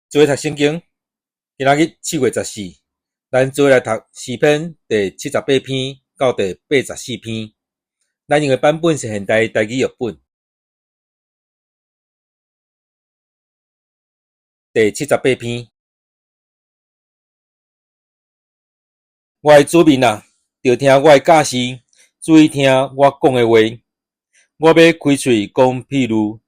做伙读圣经，今仔日7月14，咱做伙来读诗篇第78篇到第84篇。咱用的版本是现代台语译本。第78篇，我的子民啊，着听我的教示，注意听我讲的话。我要开嘴讲譬如，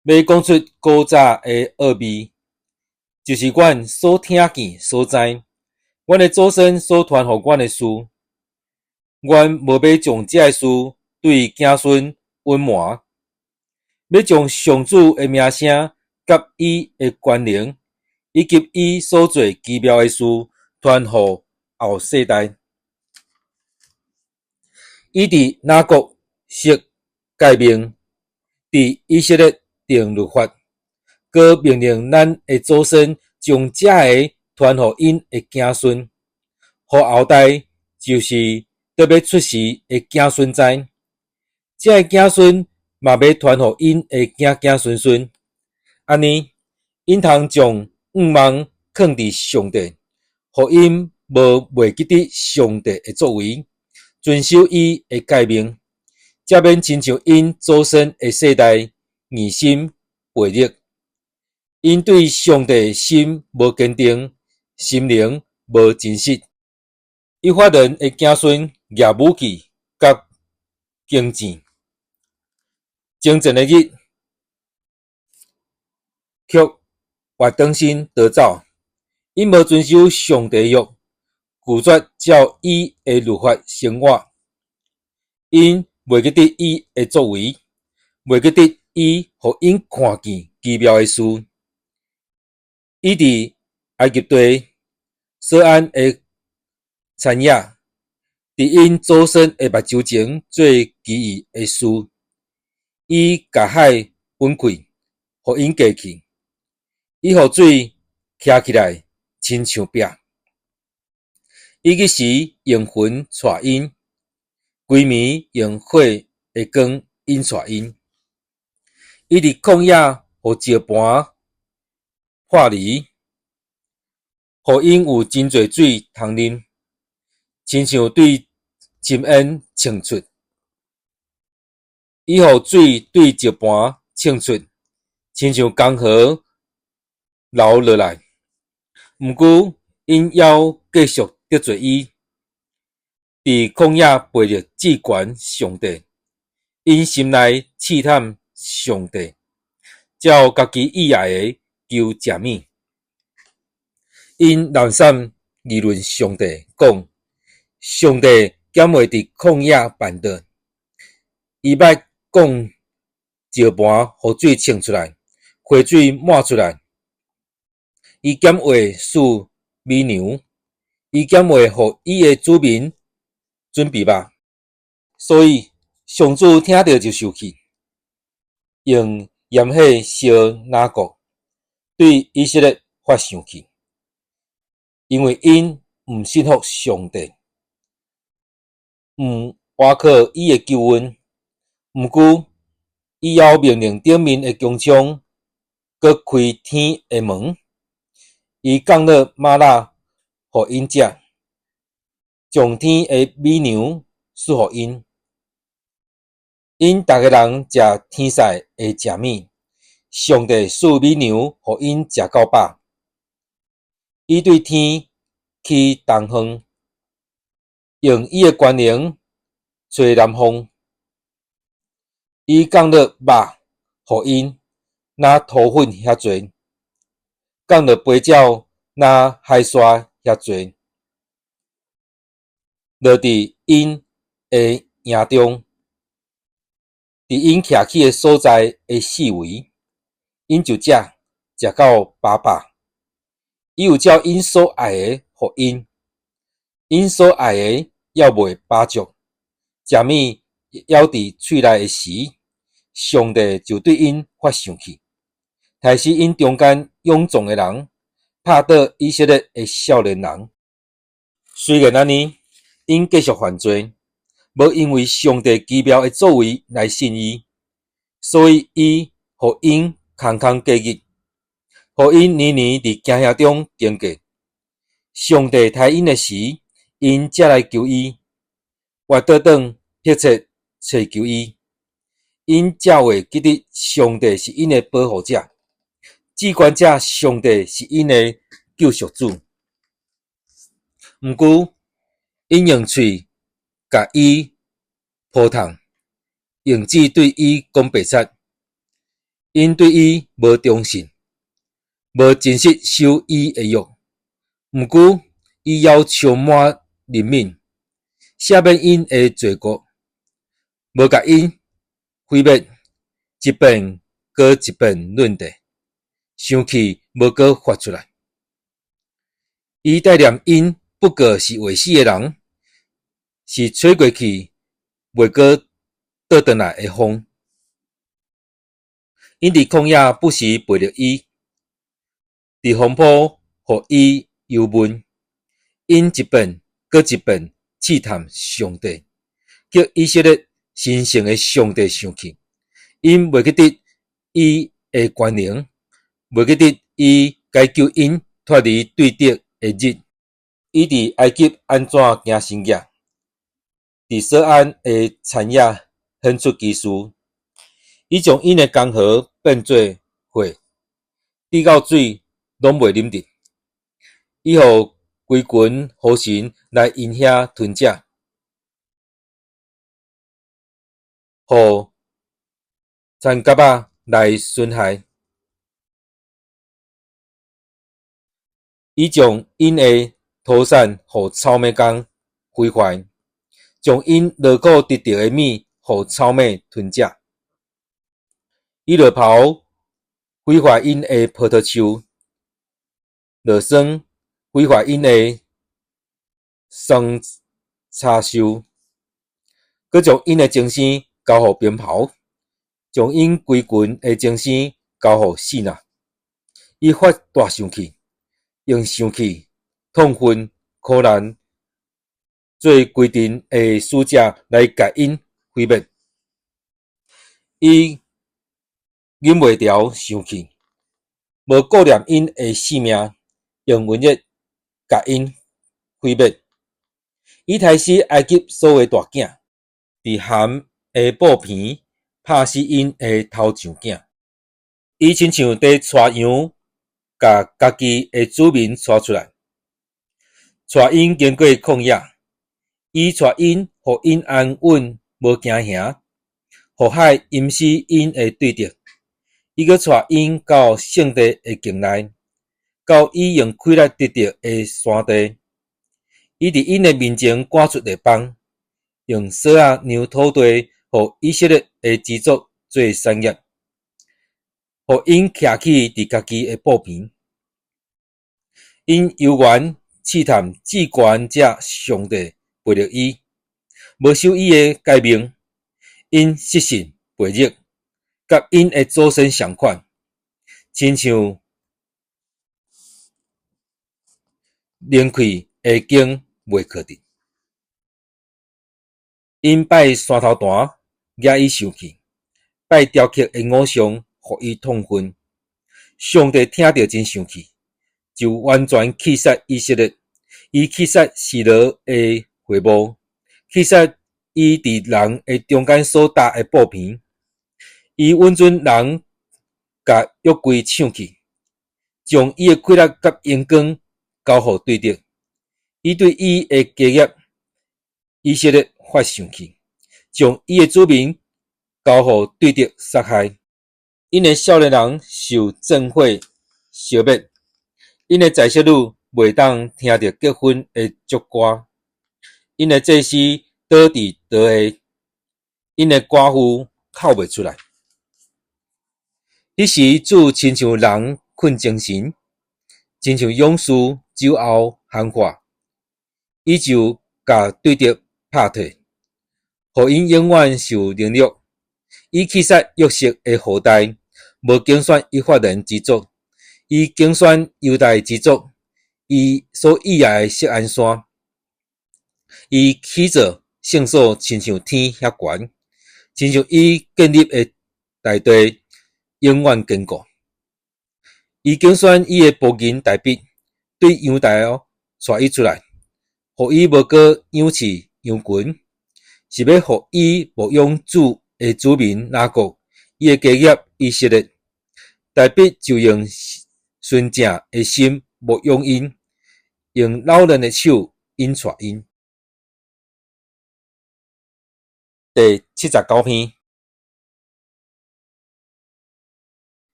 要讲出古早的奥秘，就是阮所听见所知，阮的祖先所传予阮的事。阮无要将这个事对子孙隐瞒，要将上主的名声甲伊的权能，以及伊所做奇妙的事传予后世代。伊伫哪国设诫命，伫以色列定律法，搁命令咱的祖先将这个传予因的子孙，予后代就是要出世的子孙知。这个子孙嘛要传予因的子孙孙。安尼，因通将愿望放伫上帝，予因无袂记得上帝的作为，遵守伊的诫命，才免亲像因祖先的世代疑心悖逆。因对上帝心无坚定，心灵无真实。伊法人的子孙业武器甲经济，前前的日，却活当心逃走。因无遵守上帝的约，拒绝照伊的律法生活。因袂记得伊的作为，袂记得伊予因看见奇妙的事。伊伫埃及地所安的产业，伫因祖先的目睭前做奇异的事。伊甲海分开，予因过去。伊予水徛起来，亲像壁。伊迄时用云带因，规暝用火的光引带因。伊伫旷野予石盘破离，予因有真侪水通啉，亲像对深渊冲出。伊予水对石盘冲出，亲像江河流落来。毋过，因要继续得罪伊，伫旷野背逆至悬上帝。因心内试探上帝，照家己意爱的求食物。因懒散议论上帝，讲上帝减会伫旷野办道。伊捌讲石盘予水冲出来，河水满出来。伊减话使美牛，伊减话予伊的子民准备肉。所以上主听到就生气，用盐火烧哪国，对以色列发生气，因为因毋信服上帝，毋倚靠伊的救恩。毋过，伊要命令顶面的穹苍，搁开天的门。伊降落吗哪予因食，将天的美牛赐予因。因逐个人食天使的食物，上帝赐美牛予因食到饱。伊对天起东风，用伊的权能吹南风。伊降落肉予因，若土粉遐济；降落飞鸟，若海沙遐济。落伫因的营中，伫因徛起的所在的四围，因就食到饱饱。伊有照因所爱的予因，因所爱的还未饱足，食物咬伫喙内的时，上帝就对因发生气，杀死因中间勇壮的人，拍倒以色列的少年人。虽然安尼，因继续犯罪，无因为上帝奇妙的作为来信伊，所以伊予因空空过日，互因年年伫惊吓中经过。上帝杀因的时，因才来求伊，活倒转迫切找求伊。因才会记得上帝是因的保护者，至关者上帝是因的救赎主。毋过，因用喙甲伊扑痛，用指对伊讲白贼。因对伊无忠信，无真实守伊的约。毋过，伊要充满怜悯，赦免因的罪过，无甲因毁灭，一遍搁一遍论地，生气无搁发出来。伊带念因不过是未死的人，是吹过去袂搁倒转来的风。因伫旷野不时陪着伊，伫风波互伊忧闷。因一遍搁一遍试探上帝，叫以色列神圣的上帝生气。因袂记得伊的权能，袂记得伊该救因脱离对敌的日。伊伫埃及安怎行神业，伫sở安的产业显出奇事。伊将因的江河变做火，滴到水拢袂啉得。伊互规群河神来因遐吞食，互残甲仔来损害。伊将因的土产互草蜢工毁坏，将因劳苦得到的米互草蜢吞食。伊落刨毁坏因的葡萄树，落霜毁坏因的桑茶树，佮将因的精神交互鞭炮，将因规群的精神交互死呐。伊发大生气，用生气、痛恨、苦难做规定的使者来甲因毁灭。伊忍袂牢生气，无顾念因的性命，用瘟疫甲因毁灭。伊杀死埃及所有的大囝，伫含的布片拍死因的头上囝。伊亲像在带羊，甲家己的子民带出来，带因经过旷野。伊带因，互因安稳，无惊吓，互海淹死因的对敌。伊阁带因到圣地的境内，到伊用气力得到的山地。伊伫因的面前赶出列邦，用扫仔让土地，互以色列的支族做产业，互因徛起伫家己的布边。因犹原试探至高者上帝陪着伊，无守伊的诫命。因失信背逆，甲因的祖先相款，亲像冷气会经袂靠得。因拜山头坛，惹伊生气；拜雕刻的偶像，互伊痛恨。上帝听着真生气，就完全击杀以色列。伊击杀示罗的会幕，击杀伊伫人的中间所搭的布片。伊允准人甲约柜抢去，将伊的气力甲阳光交互对敌。伊对伊的家业以色列发生气，将伊的子民交互对敌杀害。因的少年人受战火消灭，因的在色女袂当听到结婚的祝歌，因的祭司倒伫倒下，因的寡妇哭袂出来。彼时主亲像人困精神，亲像勇士酒后酣化，伊就甲对敌拍退，互因永远受凌辱。伊击杀约瑟的后代，无竞选以法莲之族，伊竞选犹大之族。伊所倚爱的锡安山，伊起造圣所，亲像天遐悬，亲像伊建立的大地永远坚固。伊竞选伊诶部银代笔，对阳台带伊出来，互伊无过养饲养群，是要互伊无养子诶子民哪国，伊诶家业伊设立，代笔就用纯正诶心无养因，用老人诶手引带因。第79篇，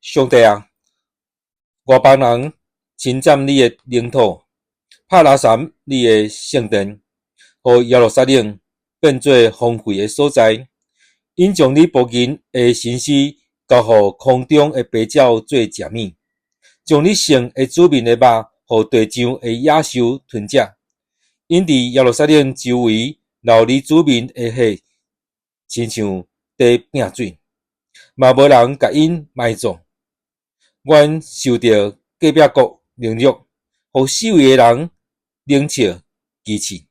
上帝啊，外邦人侵占你的领土，拍拉闪你的圣殿，互耶路撒冷变做荒废的所在。因将你仆人的神尸交互空中的白鸟做食物，将你圣的子民的肉，互地上的野兽吞食。因伫耶路撒冷周围留你子民的血，亲像地饼水，嘛无人甲因埋葬。阮受到隔壁国凌辱，互四围的人冷笑讥刺。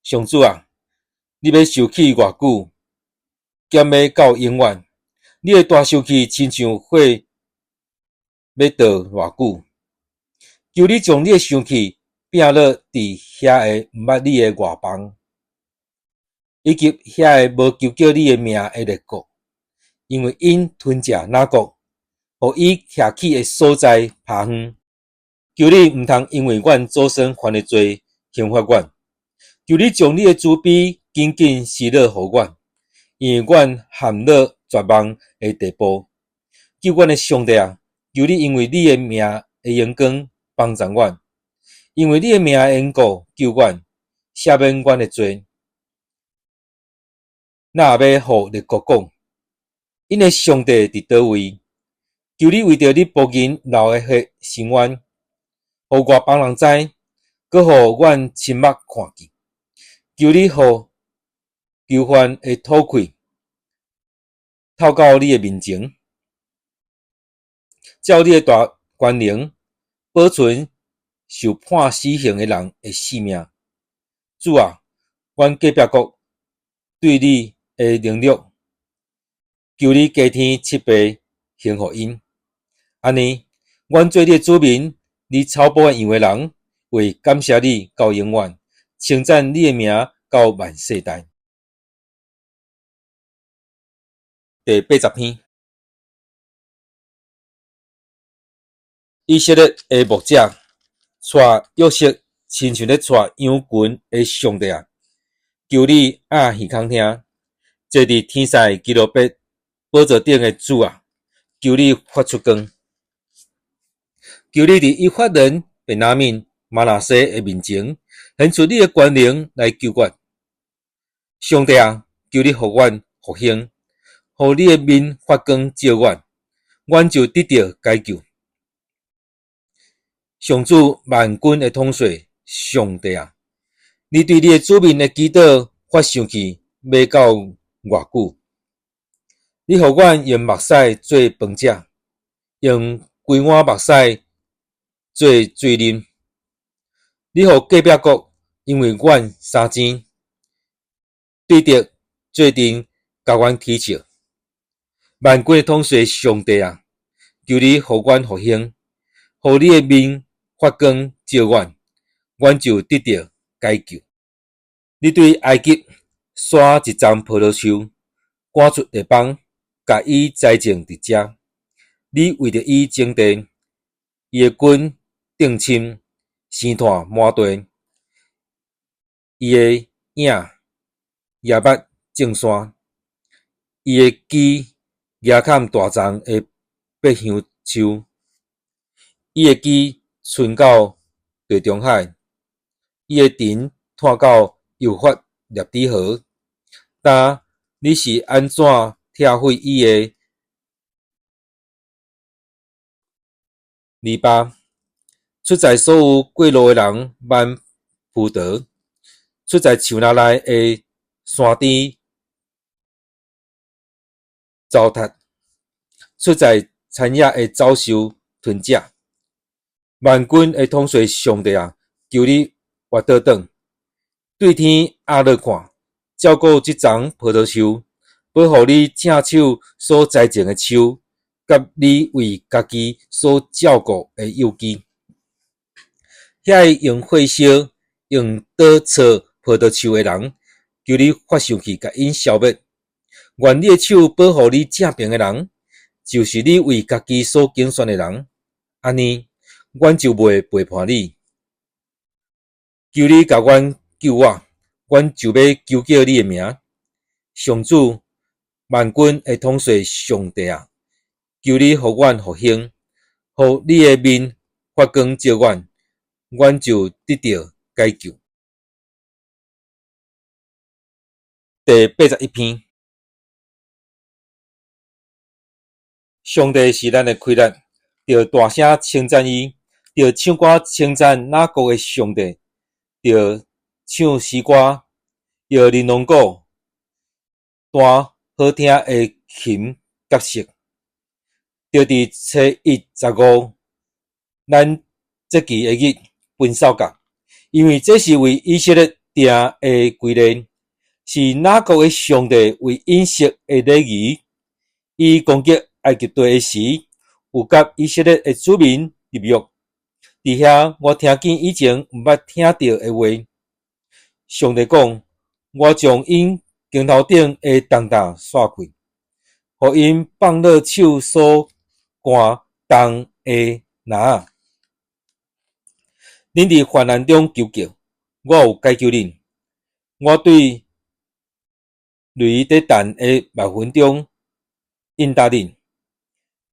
上主啊，你要受气偌久，兼要到永远？你的大受气亲像火，要倒偌久？求你将你的生气摒落伫遐个毋捌你的外邦，以及遐个无求叫你的名的列国，因为因吞食哪国，互伊徛起的所在拍远。求你毋通因为阮祖先犯的罪刑罚阮，求你将你的慈悲紧紧施落互阮，因为阮陷落绝望的地步。救阮的上帝啊，求你因为你的名的荣光帮助阮，因为你的名的缘故救阮，赦免阮的罪。那也要互列国讲，因的上帝伫倒位？求你为着你仆人流的血伸冤，互外邦人知，搁互阮亲目看见。求你互囚犯的吐气透到你的面前，照你的大权能保存受判死刑的人的性命。主啊，阮隔壁国对你的凌辱，求你加添7倍刑予因。安尼，阮做你的子民，你草埔的样的人，为感谢你到永远，称赞你的名到万世代。第80篇，以色列的牧者带约瑟，亲像咧带羊群的上帝啊！求你耳耳空听，坐伫天上基路伯宝座顶的主啊！求你发出光，求你伫以法莲、便雅悯、玛拿西的面前，显出你的权能来救阮。上帝啊，求你互阮复兴，互你的面发光照阮，阮就得到解救。上主万军的统帅，上帝啊，你对你的子民的祈祷发生气，要到偌久？你互阮用目屎做饭食，用规碗目屎做水啉。你互隔壁国因为阮相争，对着做阵甲阮踢笑。万军的统帅上帝啊，求你互阮复兴，互你的面发光照阮，阮就得到解救。你对埃及刷一丛葡萄树，赶出地邦，甲伊栽种伫遮。你为着伊争地，伊的根顶深，生炭满地，伊的影也捌种山，伊的枝叶砍大丛的百香树，伊的枝伸到地中海，伊的藤探到幼发涅底河。但你是安怎拆毁伊的篱笆？出在所有过路的人万葡萄，出在树林内的山猪糟蹋，出在田野的走兽吞食。万军的统帅上帝啊，求你活倒转，对天压落看，照顾这丛葡萄树，保护你正手所栽种的树，甲你为家己所照顾的幼鸡。遐用火烧、用稻草、葡萄树的人，求你发上去，甲因消灭。愿你的手保护你正边的人，就是你为家己所竞选的人。安尼，阮就袂背叛你。求你甲阮救我，阮就要求叫你的名。上主，万军的统帅上帝啊，求你互阮复兴，互你的面发光照阮，阮就得到解救。第81篇，上帝是咱的开力，着大声称赞伊，着唱歌称赞哪国的上帝，着唱诗歌，着玲珑鼓，弹好听的琴角色，着伫7月15，咱节期的日分扫角，因为这是为以色列定的规例，是哪国的上帝为饮食的礼仪，伊攻击埃及地的时，有甲以色列的子民立约。伫遐，我听见以前毋捌听到的话。上帝讲：我将因肩头顶的重担刷开，互因放落手所赶重的篮。恁伫患难中求救，我有解救恁。我对雷在弹的密云中应答恁，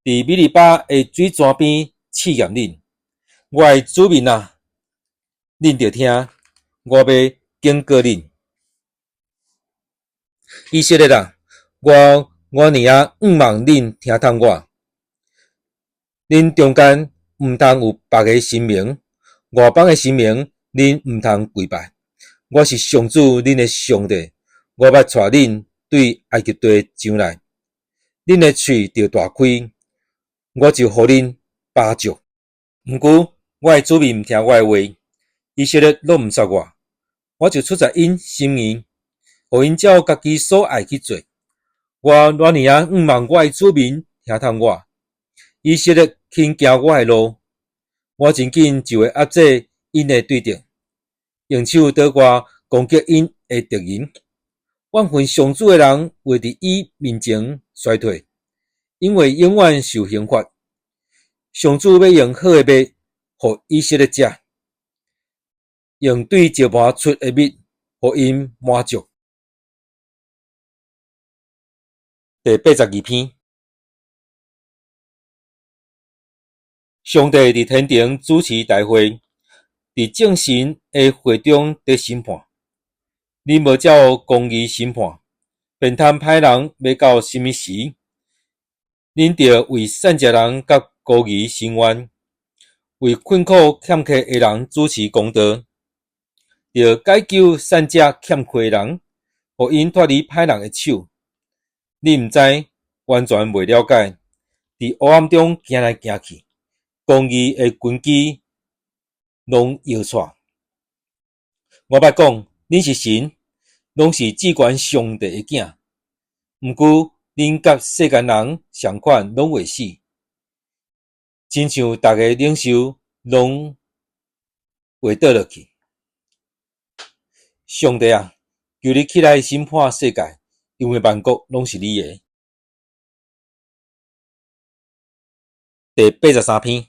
伫米利巴的水泉边试验恁。我的子民啊，恁着听，我要警告恁。以色列啊，我儿啊，毋望恁听透我。恁中间毋通有别个神明，外邦的神明，恁毋通跪拜。我是上主恁的上帝，我捌带恁对埃及地上来，恁的喙着大开，我就互恁巴掌。毋过我的子民毋听我的话，以色列拢毋煞我，我就出在因心意，互因照家己所爱去做。我儿啊，毋望我的子民听透我，以色列轻行我的路，我真紧就会压制因的对敌，用手倒我攻击因的敌人。怨恨上主的人会伫伊面前衰退，因为永远受刑罚。上主要用好的麦，互以色列食，用对石盘出的蜜，互因满足。第82篇，上帝伫天庭主持大会，伫众神的会中得审判。你无照公义审判，便贪歹人要到什么时？恁着为善食人甲孤儿伸冤，为困苦欠缺的人主持公道，着解救善食欠缺的人，互因脱离歹人的手。你毋知，完全袂了解，伫黑暗中行来行去，公义的根基拢摇掣。我捌讲，恁是神，拢是至高上帝的囝。毋过，恁甲世间人相款拢袂死，亲像逐个领袖拢会倒落去。上帝啊，求你起来审判世界，因为万国拢是你的。第83篇，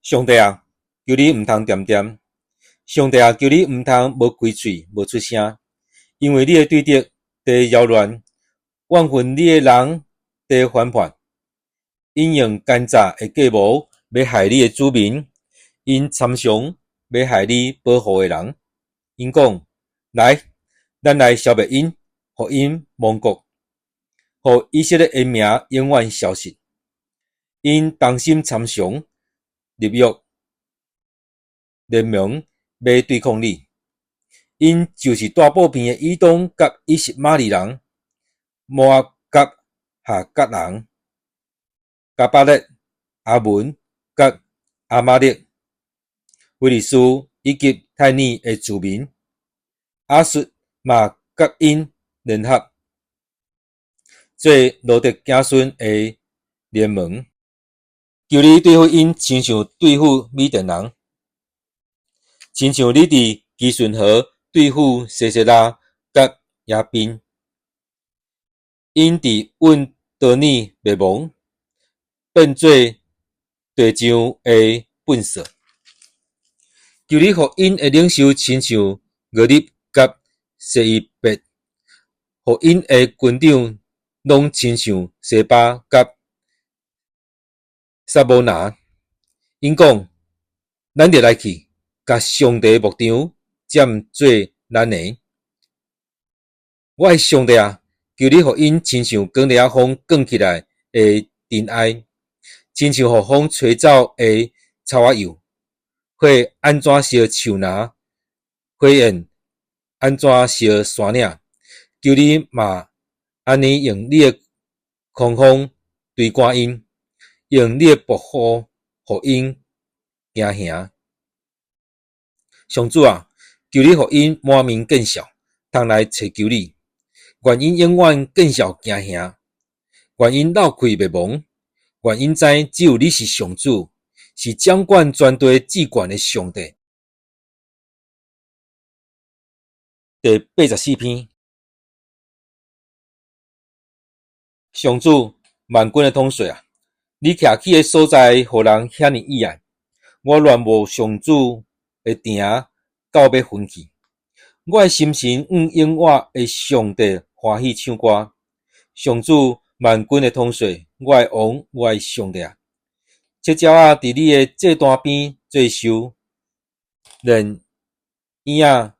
上帝啊，求你毋通点点。上帝啊，求你毋通无开喙，无出声，因为你的对敌在扰乱，怨恨你的人在反叛，因用奸诈的计谋要害你的子民，因参详要害你保护的人。因讲：来，咱来消灭因，互因亡国，互以色列的名永远消失。因同心参详，立约联盟要对抗你。因就是大埔边的以东甲以实玛利人、摩押甲哈甲人、加巴勒、阿文甲阿玛勒、威利斯以及泰尼的子民。亚述嘛甲因联合，做罗德子孙的联盟，求你对付因，亲像对付米甸人，亲像你伫基顺河对付西西拉甲亚宾，因伫阮多尼灭亡，变做地上的粪扫。求你互因的领袖亲像俄立甲西伊别，互因的军长拢亲像西巴甲撒摩拿。因讲，咱着来去，甲上帝牧场占做咱的。我的上帝啊，求你互因亲像光烈风卷起来的尘埃，亲像互风吹走的草仔油。会安怎烧树林？火焰安怎烧山岭？求你嘛，安尼用你的狂风对赶因，用你的暴风，互因行行。上主啊，求你互因满面见笑，通来找求你。愿因永远见笑行行，愿因闹开灭亡，愿因知只有你是上主。是掌管全地至高的上帝。第84篇，上主万军的统帅啊，你徛起的所在，互人遐尼意爱，我乱无上主的城，到要分去。我的心神永远的上帝欢喜唱歌。上主万军的统帅，我的王，我的上帝啊！七鸟仔伫你的祭坛边做寿，连婴仔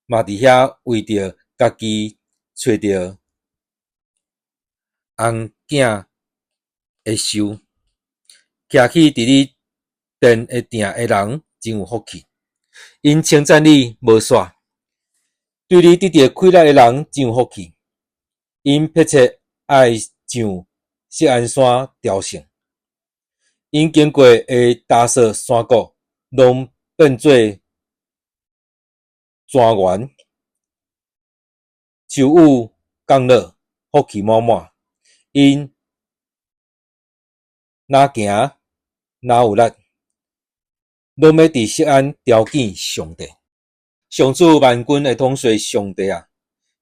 嘛伫遐为着家己找着红囝的寿，徛起伫你殿的顶的人真有福气，因称赞你无煞，对你得到快乐的人真有福气，因迫切爱上锡安山朝圣。因经过的大雪山谷，拢变做泉源，树雨降落，福气满满。因哪行哪有力，拢要伫锡安朝见上帝。上主万军的统帅上帝啊，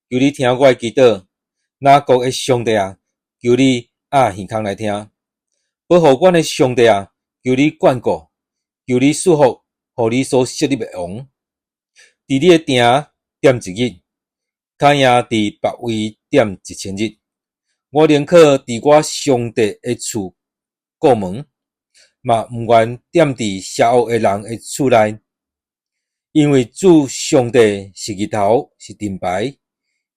求你听我的祈祷。哪国的上帝啊，求你耳耳来听。保护阮的上帝啊，求你眷顾，求你赐福，互你所设立的王。伫你的顶点一日，脚印伫别位点1000日。我宁可伫我上帝的厝过门，嘛毋愿点伫邪恶的人的厝内，因为主上帝是日头，是盾牌，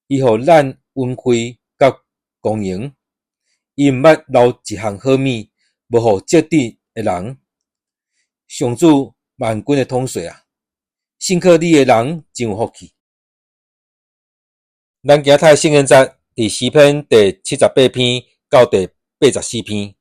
伊互咱恩惠甲公营，伊毋捌留一项好物。无互接地的人，上主万军的统帅啊，信靠你的人真有福气。咱今仔日圣经节伫诗篇第78篇到第84篇。